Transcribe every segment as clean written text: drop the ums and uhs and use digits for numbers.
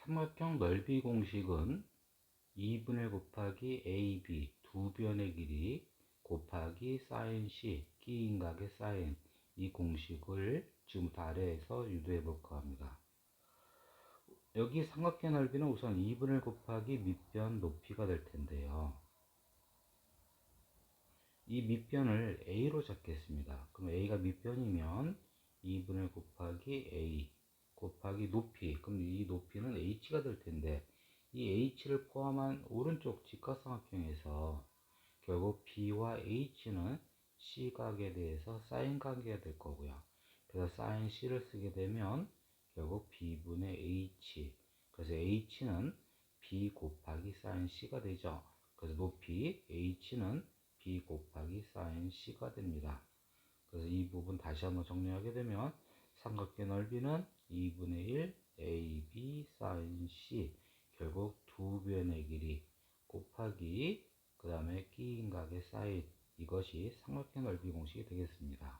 삼각형 넓이 공식은 2분의 1 곱하기 AB 두 변의 길이 곱하기 sin C 끼인각의 sin 이 공식을 지금부터 아래에서 유도해 볼까 합니다. 여기 삼각형 넓이는 우선 2분의 1 곱하기 밑변 높이가 될 텐데요. 이 밑변을 A로 잡겠습니다. 그럼 A가 밑변이면 2분의 1 곱하기 A 곱하기 높이, 그럼 이 높이는 H가 될 텐데 이 H를 포함한 오른쪽 직각삼각형에서 결국 B와 H는 C각에 대해서 사인 관계가 될 거고요. 그래서 사인 C를 쓰게 되면 결국 B분의 H, 그래서 H는 B 곱하기 사인 C가 되죠. 그래서 높이 H는 B 곱하기 사인 C가 됩니다. 그래서 이 부분 다시 한번 정리하게 되면 삼각형 넓이는 2분의 1 AB sin C 결국 두 변의 길이 곱하기 그 다음에 끼인각의 사인 이것이 삼각형 넓이 공식이 되겠습니다.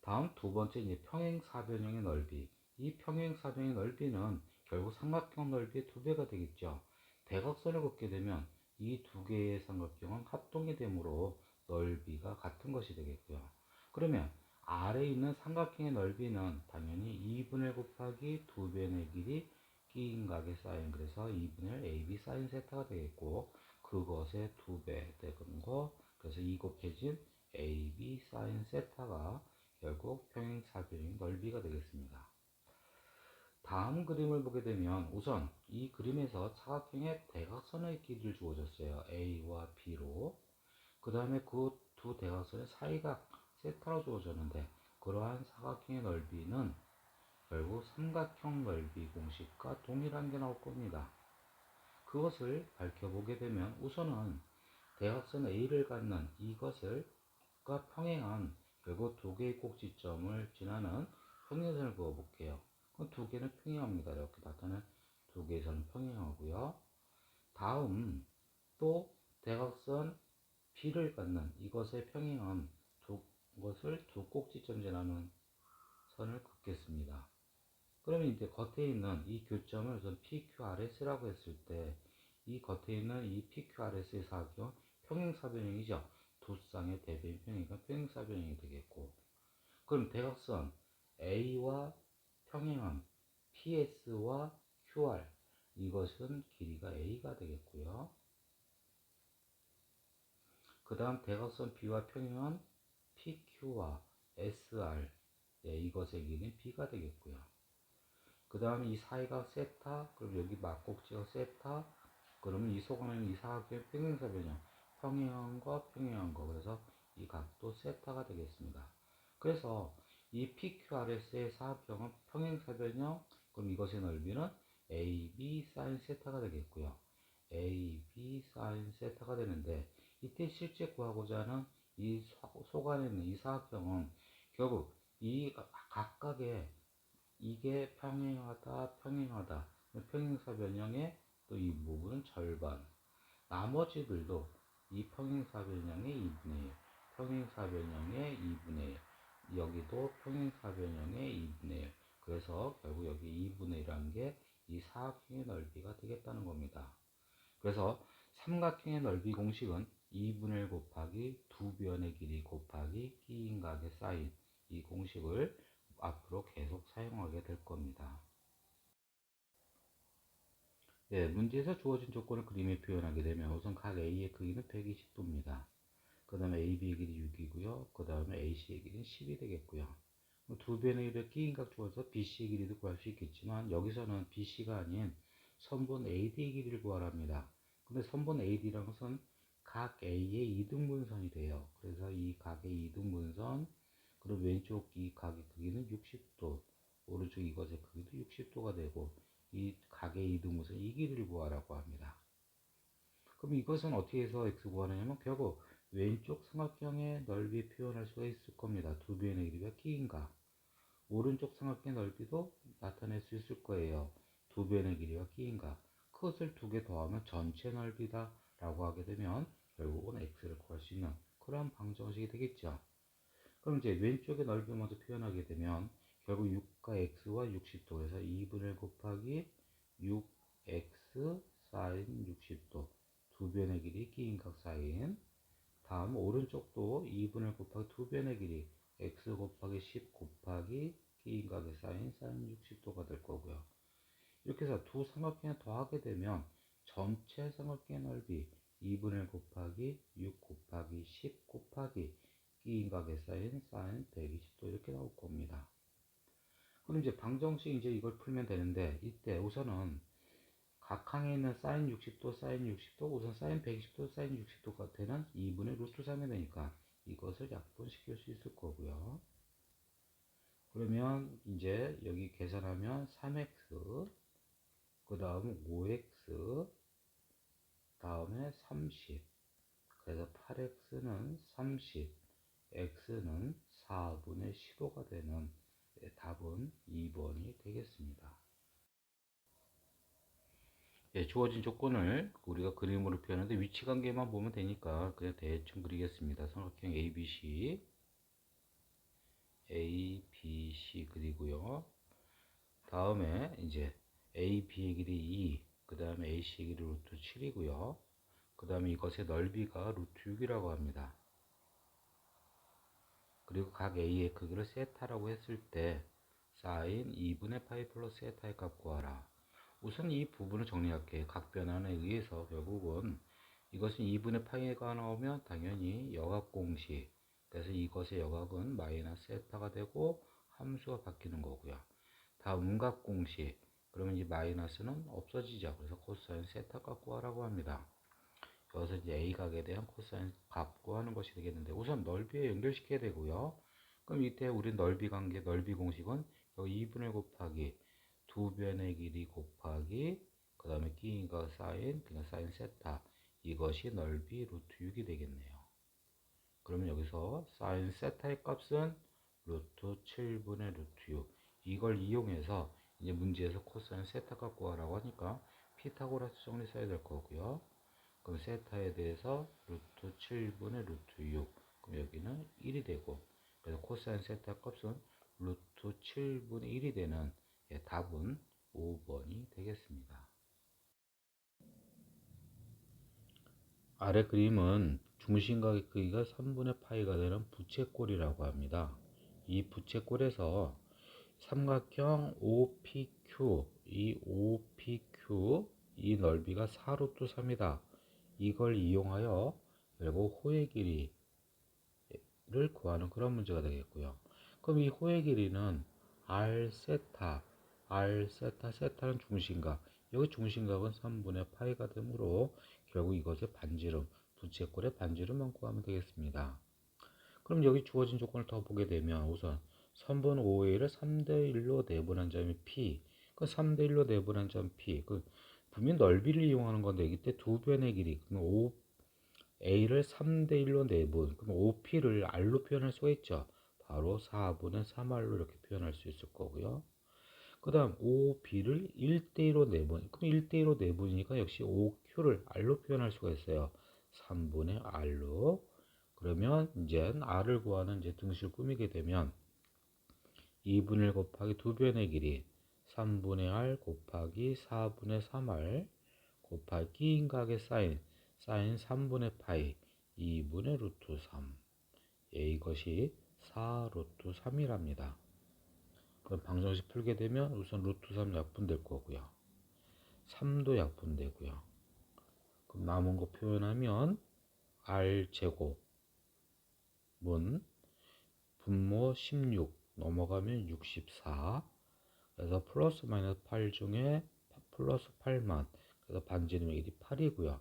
다음 두 번째 이제 평행사변형의 넓이. 이 평행사변형의 넓이는 결국 삼각형 넓이의 두 배가 되겠죠. 대각선을 긋게 되면 이 두 개의 삼각형은 합동이 되므로 넓이가 같은 것이 되겠고요. 그러면 아래에 있는 삼각형의 넓이는 당연히 2분의 1 곱하기 두 변의 길이 끼인각의 사인, 그래서 2분의 1 AB 사인 세타가 되겠고 그것의 두 배 되는 거, 그래서 2 곱해진 AB 사인 세타가 결국 평행사변형의 넓이가 되겠습니다. 다음 그림을 보게 되면 우선 이 그림에서 사각형의 대각선의 길이를 주어졌어요. A와 B로. 그 다음에 그 두 대각선의 사이가 세타로 주어졌는데 그러한 사각형의 넓이는 결국 삼각형 넓이 공식과 동일한 게 나올 겁니다. 그것을 밝혀보게 되면 우선은 대각선 A를 갖는 이것을 평행한 결국 두 개의 꼭지점을 지나는 평행선을 그어 볼게요. 그럼 두 개는 평행합니다. 이렇게 나타낸 두 개의 선은 평행하고요. 다음 또 대각선 B를 갖는 이것의 평행한 것을 두 꼭지점 지나는 선을 긋겠습니다. 그러면 이제 겉에 있는 이 교점을 우선 PQRS라고 했을 때 이 겉에 있는 이 PQRS의 사각형은 평행사변형이죠. 두 쌍의 대변 평행이니까 평행사변형이 되겠고, 그럼 대각선 A와 평행한 PS와 QR 이것은 길이가 A가 되겠고요. 그 다음 대각선 B와 평행한 PQ와 SR 이것의 길이는 B가 되겠고요. 그 다음에 이 사이각 세타, 그럼 여기 막꼭지가 세타, 그러면 이 속 안에 있는 이 사각형의 평행사변형, 평행한과 평행한 거, 그래서 이 각도 세타가 되겠습니다. 그래서 이 PQRS의 사각형은 평행사변형, 그럼 이것의 넓이는 AB sin 세타가 되겠고요. AB sin 세타가 되는데 이때 실제 구하고자 하는 이 속 안에 있는 이 사각형은 결국 이 각각의 이게 평행하다, 평행하다. 평행사변형의 또 이 부분은 절반. 나머지들도 이 평행사변형의 2분의 1, 평행사변형의 2분의 1, 여기도 평행사변형의 2분의 1. 그래서 결국 여기 2분의 1이라는 게 이 사각형의 넓이가 되겠다는 겁니다. 그래서 삼각형의 넓이 공식은 2분의 1 곱하기 두 변의 길이 곱하기 끼인각의 사인 이 공식을 앞으로 계속 사용하게 될 겁니다. 네, 문제에서 주어진 조건을 그림에 표현하게 되면 우선 각 A의 크기는 120도입니다. 그 다음에 AB의 길이 6이고요. 그 다음에 AC의 길이는 10이 되겠고요. 두 변의 길이 끼인각 주어서 BC의 길이도 구할 수 있겠지만 여기서는 BC가 아닌 선분 AD의 길이를 구하랍니다. 근데 선분 AD라는 것은 각 A의 이등분선이 돼요. 그래서 이 각의 이등분선, 그리고 왼쪽 이 각의 크기는 60도, 오른쪽 이것의 크기도 60도가 되고 이 각의 이등분선 이 길이를 구하라고 합니다. 그럼 이것은 어떻게 해서 x 구하느냐면 결국 왼쪽 삼각형의 넓이 표현할 수가 있을 겁니다. 두 변의 길이가 끼인각. 오른쪽 삼각형의 넓이도 나타낼 수 있을 거예요. 두 변의 길이가 끼인각. 그것을 두 개 더하면 전체 넓이다 라고 하게 되면 결국은 x를 구할 수 있는 그런 방정식이 되겠죠. 그럼 이제 왼쪽의 넓이 먼저 표현하게 되면 결국 6과 x와 60도, 그래서 2분의 1 곱하기 6x 사인 60도 두 변의 길이 끼인각 사인. 다음 오른쪽도 2분의 곱하기 두 변의 길이 x 곱하기 10 곱하기 끼인각의 사인 60도가 될 거고요. 이렇게 해서 두 삼각형을 더하게 되면 전체 삼각형의 넓이 2분의 곱하기 6 곱하기 10 곱하기 끼인각의 사인 120도 이렇게 나올 겁니다. 그럼 이제 방정식 이제 이걸 풀면 되는데, 이때 우선은 각 항에 있는 사인 60도, 사인 60도, 우선 사인 120도, 사인 60도가 되는 2분의 루트 3이 되니까 이것을 약분시킬 수 있을 거고요. 그러면 이제 여기 계산하면 3x, 그 다음 5x, 다음에 30, 그래서 8x는 30, x는 4분의 15가 되는 답은 2번이 되겠습니다. 예, 주어진 조건을 우리가 그림으로 표현하는데 위치관계만 보면 되니까 그냥 대충 그리겠습니다. 삼각형 ABC, ABC 그리고요. 다음에 이제 AB의 길이 2, 그 다음에 AC의 길이 루트 7이고요. 그 다음에 이것의 넓이가 루트 6이라고 합니다. 그리고 각 A의 크기를 세타라고 했을 때 사인 2분의 파이 플러스 세타의 값 구하라. 우선 이 부분을 정리할게요. 각 변환에 의해서 결국은 이것은 2분의 파이가 나오면 당연히 역학공식, 그래서 이것의 역학은 마이너스 세타가 되고 함수가 바뀌는 거고요. 다음 음각공식, 그러면 이 마이너스는 없어지죠. 그래서 코사인 세타 값 구하라고 합니다. 여기서 이제 A각에 대한 코사인 값 구하는 것이 되겠는데, 우선 넓이에 연결시켜야 되고요. 그럼 이때 우리 넓이 관계, 넓이 공식은 여기 2분의 곱하기 두 변의 길이 곱하기 그 다음에 끼인가 사인, 그냥 사인 세타, 이것이 넓이 루트 6이 되겠네요. 그러면 여기서 사인 세타의 값은 루트 7분의 루트 6, 이걸 이용해서 이제 문제에서 코사인 세타 값 구하라고 하니까 피타고라스 정리 써야 될 거고요. 그럼 세타에 대해서 루트 7분의 루트 6, 그럼 여기는 1이 되고, 그래서 코사인 세타 값은 루트 7분의 1이 되는, 답은 5번이 되겠습니다. 아래 그림은 중심각의 크기가 3분의 파이가 되는 부채꼴이라고 합니다. 이 부채꼴에서 삼각형 OPQ, 이 OPQ, 이 넓이가 4루트 3이다. 이걸 이용하여 결국 호의 길이를 구하는 그런 문제가 되겠고요. 그럼 이 호의 길이는 R 세타, R 세타, 세타는 중심각, 여기 중심각은 3분의 파이가 되므로 결국 이것의 반지름, 부채꼴의 반지름만 구하면 되겠습니다. 그럼 여기 주어진 조건을 더 보게 되면 우선 선분 OA를 3대1로 내분한 점이 P, 그 3대1로 내분한 점 P, 그 분명 넓이를 이용하는 건데 이때 두 변의 길이, 그럼 A를 3대1로 내분, 그럼 OP를 R로 표현할 수가 있죠. 바로 4분의 3R로 이렇게 표현할 수 있을 거고요. 그 다음 OB를 1대1로 내분, 그럼 1대1로 내분이니까 역시 OQ를 R로 표현할 수가 있어요. 3분의 R로. 그러면 이제 R을 구하는 이제 등식을 꾸미게 되면 2분의 1 곱하기 두 변의 길이 3분의 R 곱하기 4분의 3R 곱하기 끼인각의 사인 3분의 파이 2분의 루트 3, 이것이 4 루트 3이랍니다. 그럼 방정식 풀게 되면 우선 루트 3 약분될 거고요. 3도 약분되고요. 그럼 남은 거 표현하면 R제곱 문 분모 16 넘어가면 64, 그래서 플러스 마이너스 8 중에 플러스 8만, 그래서 반지름의 길이 8이고요.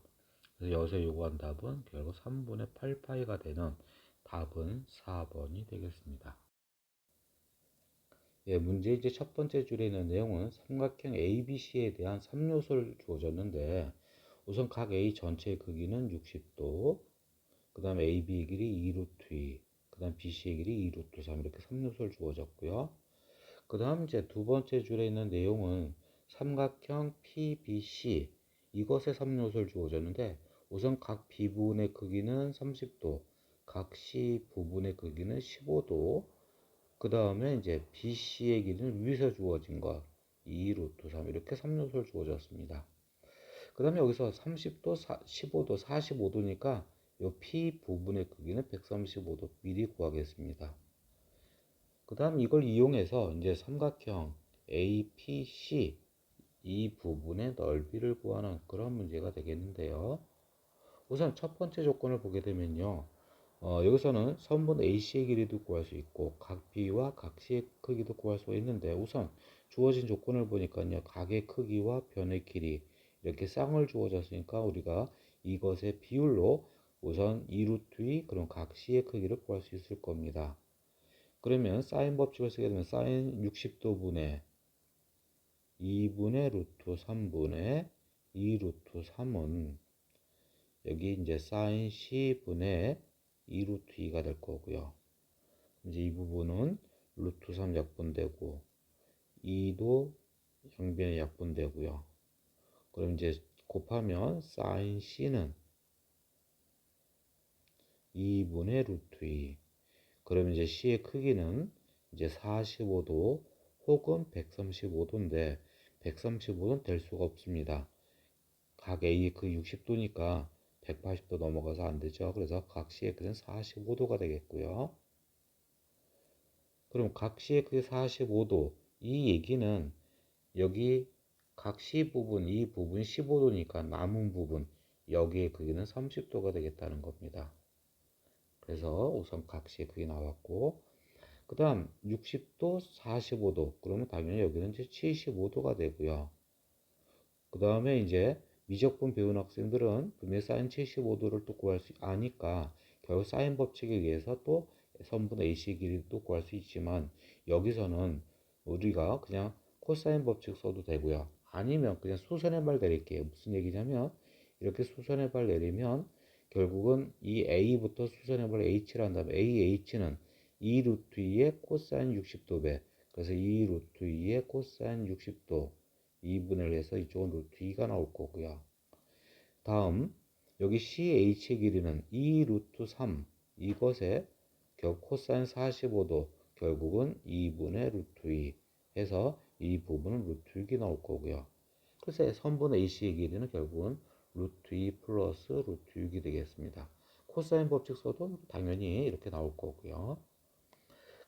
그래서 여기서 요구한 답은 결국 3분의 8파이가 되는 답은 4번이 되겠습니다. 예, 문제 이제 첫 번째 줄에 있는 내용은 삼각형 ABC에 대한 3요소를 주어졌는데, 우선 각 A 전체의 크기는 60도, 그 다음에 AB의 길이 2루트 2, 그 다음 BC의 길이 2루트 3, 이렇게 3요소를 주어졌고요. 그 다음 이제 두 번째 줄에 있는 내용은 삼각형 PBC, 이것의 3요소를 주어졌는데, 우선 각 B부분의 크기는 30도, 각 C 부분의 크기는 15도, 그 다음에 이제 BC의 길이는 위에서 주어진 것, 2 루트 3 이렇게 3요소를 주어졌습니다. 그 다음에 여기서 30도, 15도, 45도니까 이 P 부분의 크기는 135도 미리 구하겠습니다. 그 다음 이걸 이용해서 이제 삼각형 APC 이 부분의 넓이를 구하는 그런 문제가 되겠는데요. 우선 첫 번째 조건을 보게 되면요. 여기서는 선분 AC의 길이도 구할 수 있고 각 B와 각 C의 크기도 구할 수 있는데 우선 주어진 조건을 보니까요. 각의 크기와 변의 길이 이렇게 쌍을 주어졌으니까 우리가 이것의 비율로 우선 2루트 2 그럼 각 C의 크기를 구할 수 있을 겁니다. 그러면 사인 법칙을 쓰게 되면 사인 60도분의 2분의 루트 3분의 2 루트 3은 여기 이제 사인 C분의 2 루트 2가 될 거고요. 이제 이 부분은 루트 3 약분되고 2도 양변에 약분되고요. 그럼 이제 곱하면 사인 C는 2분의 루트 2. 그럼 이제 C의 크기는 이제 45도 혹은 135도인데 135도는 될 수가 없습니다. 각 A의 그 60도니까 180도 넘어가서 안 되죠. 그래서 각 C의 크기는 45도가 되겠고요. 그럼 각 C의 크기 45도. 이 얘기는 여기 각 C 부분, 이 부분 15도니까 남은 부분, 여기의 크기는 30도가 되겠다는 겁니다. 그래서 우선 각 C의 크기 나왔고, 그 다음 60도, 45도. 그러면 당연히 여기는 이제 75도가 되고요. 그 다음에 이제 미적분 배운 학생들은 분명히 사인 75도를 또 구할 수 아니까 결국 사인 법칙에 의해서 또 선분 AC 길이를 또 구할 수 있지만 여기서는 우리가 그냥 코사인 법칙 써도 되고요. 아니면 그냥 수선의 발 내릴게요. 무슨 얘기냐면 이렇게 수선의 발 내리면 결국은 이 A부터 수선의 발 H를 한 다음에 AH는 2 루트 2의 코사인 60도배. 그래서 2 루트 2의 코사인 60도 2분을 해서 이쪽은 루트 2가 나올 거고요. 다음 여기 CH의 길이는 2 루트 3 이것에 코사인 45도 결국은 2분의 루트 2 해서 이 부분은 루트 6이 나올 거고요. 그래서 선분 AC의 길이는 결국은 루트 2 플러스 루트 6이 되겠습니다. 코사인 법칙 써도 당연히 이렇게 나올 거고요.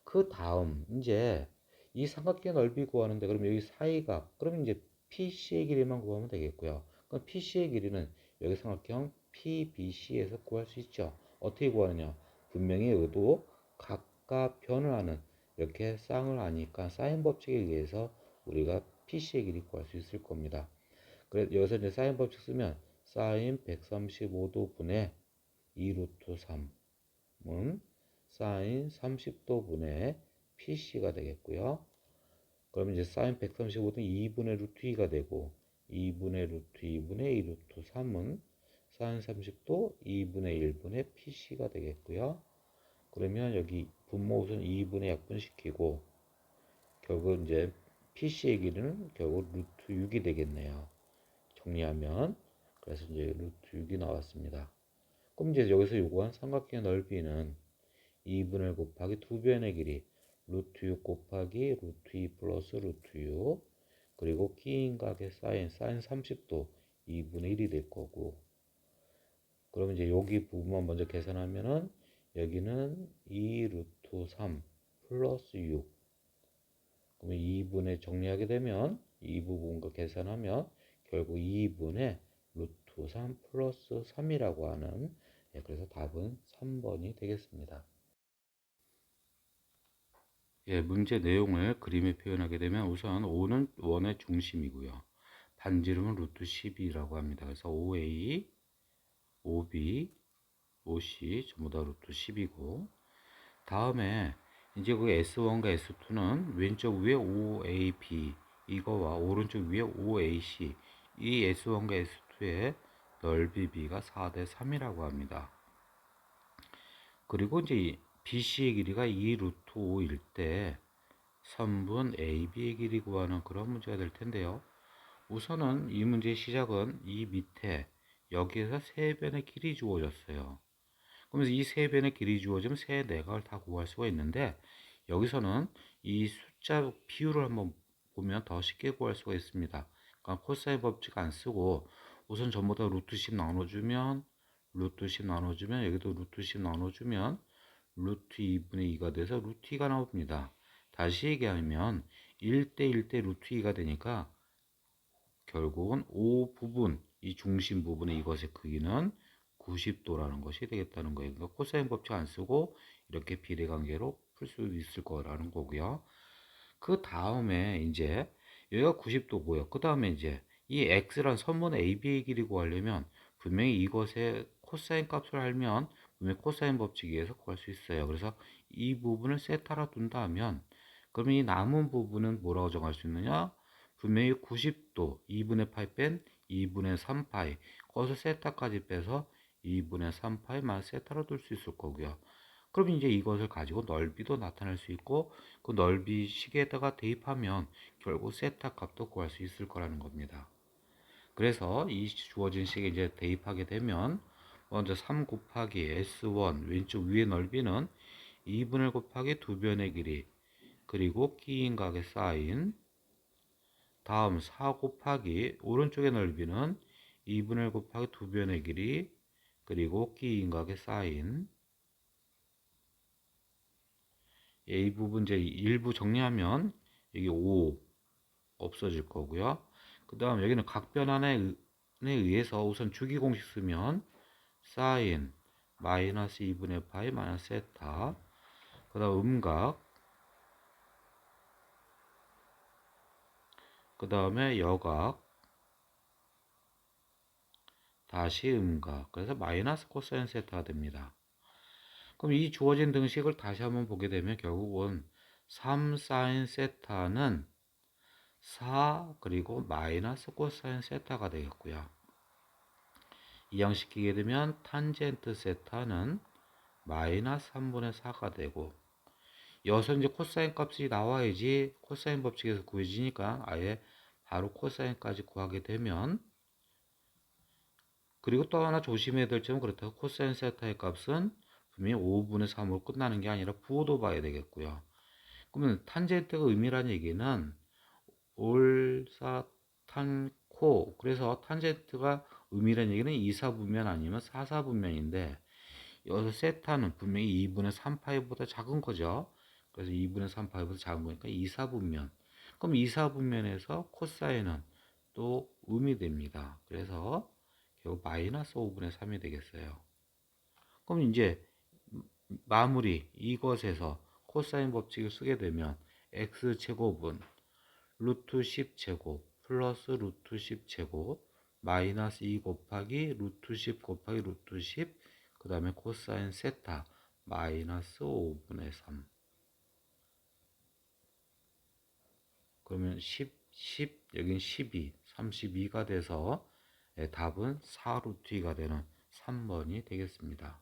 그 다음 이제 이 삼각형 넓이 구하는데 그러면 여기 사이각 그러면 이제 PC의 길이만 구하면 되겠고요. 그럼 PC의 길이는 여기 삼각형 PBC에서 구할 수 있죠. 어떻게 구하느냐? 분명히 여기도 각과 변을 하는 이렇게 쌍을 하니까 사인 법칙에 의해서 우리가 PC의 길이 구할 수 있을 겁니다. 그래서 여기서 이제 사인 법칙 쓰면 사인 135도 분의 2 루트 3은 사인 30도 분의 PC가 되겠고요. 그러면 이제 사인 135도 2분의 루트 2가 되고 2분의 루트 2분의 2 루트 3은 사인 30도 2분의 1분의 PC가 되겠고요. 그러면 여기 분모우선 2분의 약분시키고 결국 이제 PC의 길이는 결국 루트 6이 되겠네요. 정리하면 그래서 이제 루트 6이 나왔습니다. 그럼 이제 여기서 요구한 삼각형의 넓이는 2분의 곱하기 두 변의 길이 루트 6 곱하기 루트 2 플러스 루트 6 그리고 끼인각의 사인 30도 2분의 1이 될 거고 그러면 이제 여기 부분만 먼저 계산하면은 여기는 2 루트 3 플러스 6 그러면 2분의 정리하게 되면 이 부분과 계산하면 결국 2분의 루트 3 플러스 3이라고 하는 그래서 답은 3번이 되겠습니다. 문제 내용을 그림에 표현하게 되면 우선 O는 원의 중심이고요. 반지름은 루트 12라고 합니다. 그래서 OA, OB, OC 전부 다 루트 10이고 다음에 이제 그 S1과 S2는 왼쪽 위에 OAB 이거와 오른쪽 위에 OAC 이 S1과 S2의 넓이 B가 4대 3이라고 합니다. 그리고 이제 BC의 길이가 2 루트 5일 때 선분 AB의 길이 구하는 그런 문제가 될 텐데요. 우선은 이 문제의 시작은 이 밑에 여기에서 세 변의 길이 주어졌어요. 그러면서 이 세 변의 길이 주어지면 세 내각을 다 구할 수가 있는데 여기서는 이 숫자 비율을 한번 보면 더 쉽게 구할 수가 있습니다. 그러니까 코사인 법칙 안 쓰고 우선 전부 다 루트 10 나눠주면 여기도 루트 10 나눠주면 루트 2분의 2가 돼서 루트 2가 나옵니다. 다시 얘기하면 1대 1대 루트 2가 되니까 결국은 O 부분, 이 중심 부분의 이것의 크기는 90도라는 것이 되겠다는 거예요. 그러니까 코사인 법칙 안 쓰고 이렇게 비례관계로 풀 수 있을 거라는 거고요. 그 다음에 이제 여기가 90도고요. 그 다음에 이제 이 x란 선분 AB의 길이 구하려면 분명히 이것의 코사인 값을 알면 분명히 코사인 법칙에 의해서 구할 수 있어요. 그래서 이 부분을 세타로 둔다면 그러면 이 남은 부분은 뭐라고 정할 수 있느냐? 분명히 90도 2분의 파이 뺀 2분의 3파이 거기서 세타까지 빼서 2분의 3파이 마이너스 세타로 둘 수 있을 거고요. 그럼 이제 이것을 가지고 넓이도 나타낼 수 있고 그 넓이 식에다가 대입하면 결국 세타 값도 구할 수 있을 거라는 겁니다. 그래서 이 주어진 식에 이제 대입하게 되면 먼저 3 곱하기 S1 왼쪽 위의 넓이는 2분의 곱하기 두 변의 길이 그리고 끼인 각의 사인 다음 4 곱하기 오른쪽의 넓이는 2분의 곱하기 두 변의 길이 그리고 끼인 각의 사인 이 부분 이제 일부 정리하면 여기 5 없어질 거고요. 그 다음 여기는 각변환에 의해서 우선 주기공식 쓰면 사인 마이너스 2분의 파이 마이너스 세타 그 다음 음각 그 다음에 여각 다시 음각 그래서 마이너스 코사인 세타가 됩니다. 그럼 이 주어진 등식을 다시 한번 보게 되면 결국은 3 사인 세타는 4 그리고 마이너스 코사인 세타가 되겠고요. 이항시키게 되면 탄젠트 세타는 마이너스 3분의 4가 되고 여기서 이제 코사인 값이 나와야지 코사인 법칙에서 구해지니까 아예 바로 코사인까지 구하게 되면 그리고 또 하나 조심해야 될 점은 그렇다고 코사인 세타의 값은 분명히 5분의 3으로 끝나는 게 아니라 부호도 봐야 되겠고요. 그러면 탄젠트가 의미라는 얘기는 올사탄코 그래서 탄젠트가 의미라는 얘기는 이사분면 아니면 사사분면인데 여기서 세타는 분명히 2분의 3파이보다 작은 거죠. 그래서 2분의 3파이보다 작은 거니까 이사분면 그럼 이사분면에서 코사인은 또 음이 됩니다. 그래서 결국 마이너스 5분의 3이 되겠어요. 그럼 이제 마무리 이것에서 코사인 법칙을 쓰게 되면 x제곱은 루트 10제곱 플러스 루트 10제곱 마이너스 2 곱하기 루트 10 곱하기 루트 10 그 다음에 코사인 세타 마이너스 5분의 3 그러면 10 여긴 12 32가 돼서 답은 4루트 2가 되는 3번이 되겠습니다.